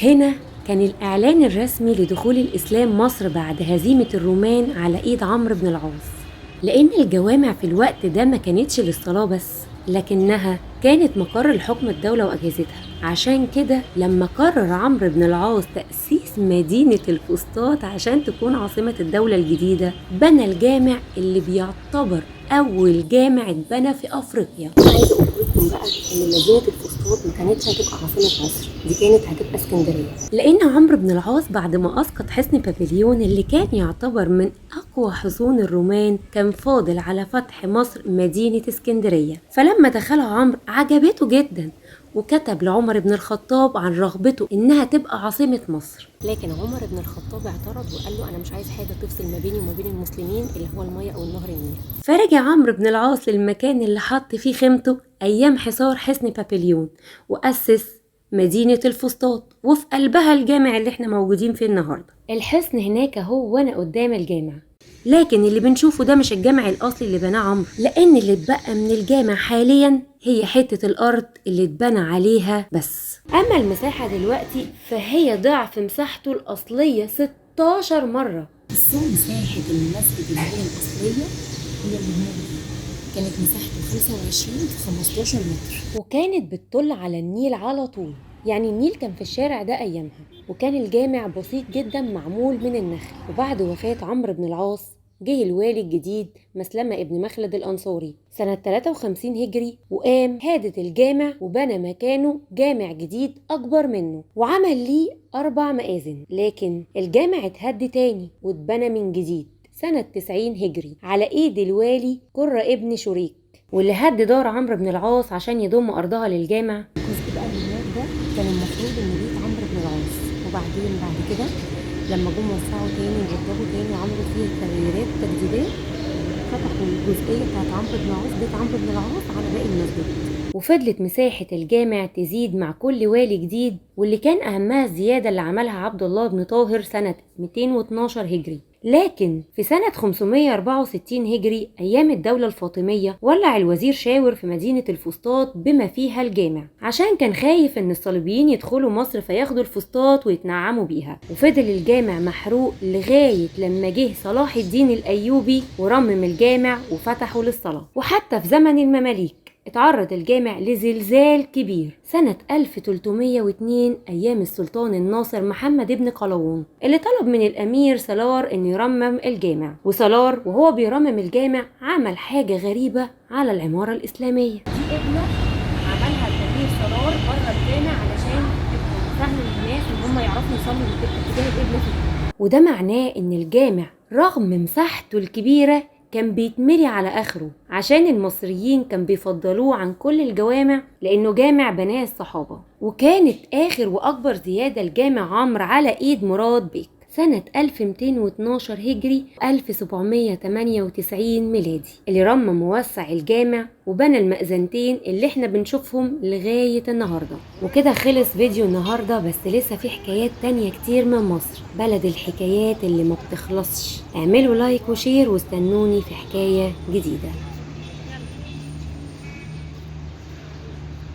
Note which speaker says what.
Speaker 1: هنا كان الإعلان الرسمي لدخول الإسلام مصر بعد هزيمة الرومان على إيد عمرو بن العاص، لأن الجوامع في الوقت ده ما كانتش للصلاة بس، لكنها كانت مقر الحكم الدولة وأجهزتها. عشان كده لما قرر عمرو بن العاص تأسيس مدينة الفسطاط عشان تكون عاصمة الدولة الجديدة، بنى الجامع اللي بيعتبر أول جامع اتبنى في أفريقيا. عايزة أقول لكم بقى إن مدينة الفسطاط ما كانتش هتبقى عاصمة مصر، دي كانت هتبقى اسكندرية، لأن عمرو بن العاص بعد ما أسقط حصن بابليون اللي كان يعتبر من أقوى حصون الرومان، كان فاضل على فتح مصر مدينة اسكندرية. فلما دخلها عمرو عجبته جدا، وكتب لعمر بن الخطاب عن رغبته إنها تبقى عاصمة مصر. لكن عمر بن الخطاب اعترض وقال له أنا مش عايز حاجة تفصل ما بيني وما بين المسلمين اللي هو المية أو النهر النيل. فرجع عمرو بن العاص للمكان اللي حط فيه خيمته أيام حصار حصن بابليون، وأسس مدينة الفسطاط، وفي قلبها الجامع اللي احنا موجودين فيه النهاردة. الحصن هناك هو وانا قدام الجامع، لكن اللي بنشوفه ده مش الجامع الأصلي اللي بناه عمرو، لأن اللي اتبقى من الجامع حاليا هي حتة الأرض اللي اتبنى عليها بس. أما المساحة دلوقتي فهي ضعف مساحته الأصلية 16 مرة.
Speaker 2: بصوا مساحة المسجد اللي هي الأصلية هي اللي هناك دي، كانت مساحته 25 في 15 متر،
Speaker 1: وكانت بتطل على النيل على طول، يعني النيل كان في الشارع ده أيامها. وكان الجامع بسيط جدا معمول من النخل. وبعد وفاة عمرو بن العاص جه الوالي الجديد مسلمة ابن مخلد الأنصاري سنة 53 هجري، وقام هادت الجامع وبنى مكانه جامع جديد أكبر منه، وعمل ليه 4 مآذن. لكن الجامع اتهد تاني واتبنى من جديد سنة 90 هجري على إيد الوالي قرة ابن شريك، واللي هد دار عمرو بن العاص عشان يضم أرضها للجامع.
Speaker 2: الجزء بقى اللي هناك ده كان المفروض إن بيت عمرو بن العاص، وبعدين بعد كده لما جم وسعوا تاني ووضبوا تاني وعملوا فيه تغييرات تجديدات، فتحوا الجزئية بتاعت عمرو بن العاص بيت عمرو بن العاص على باقي المسجد.
Speaker 1: وفضلت مساحة الجامع تزيد مع كل والي جديد، واللي كان أهمها الزيادة اللي عملها عبد الله بن طاهر سنة 212 هجري. لكن في سنة 564 هجري أيام الدولة الفاطمية ولع الوزير شاور في مدينة الفسطاط بما فيها الجامع، عشان كان خايف إن الصليبيين يدخلوا مصر فياخدوا الفسطاط ويتنعموا بيها. وفضل الجامع محروق لغاية لما جه صلاح الدين الأيوبي ورمم الجامع وفتحه للصلاة. وحتى في زمن المماليك اتعرض الجامع لزلزال كبير سنة 1302 أيام السلطان الناصر محمد ابن قلاوون، اللي طلب من الأمير سالار إنه يرمم الجامع. وسالار وهو بيرمم الجامع عمل حاجة غريبة على العمارة الإسلامية.
Speaker 2: دي قبلة عملها الأمير سالار بره الجامع علشان يبقى سهل للناس إن هم يعرفوا يصلوا اتجاه القبلة فيه،
Speaker 1: وده معناه إن الجامع رغم مساحته الكبيرة كان بيتمري على آخره، عشان المصريين كان بيفضلوه عن كل الجوامع لأنه جامع بناه الصحابة. وكانت آخر وأكبر زيادة الجامع عمرو على إيد مراد بيك سنة 1212 هجري 1798 ميلادي، اللي رمم ووسع الجامع وبنى المأذنتين اللي احنا بنشوفهم لغاية النهاردة. وكده خلص فيديو النهاردة، بس لسه في حكايات تانية كتير من مصر، بلد الحكايات اللي ما بتخلصش. اعملوا لايك وشير واستنوني في حكاية جديدة.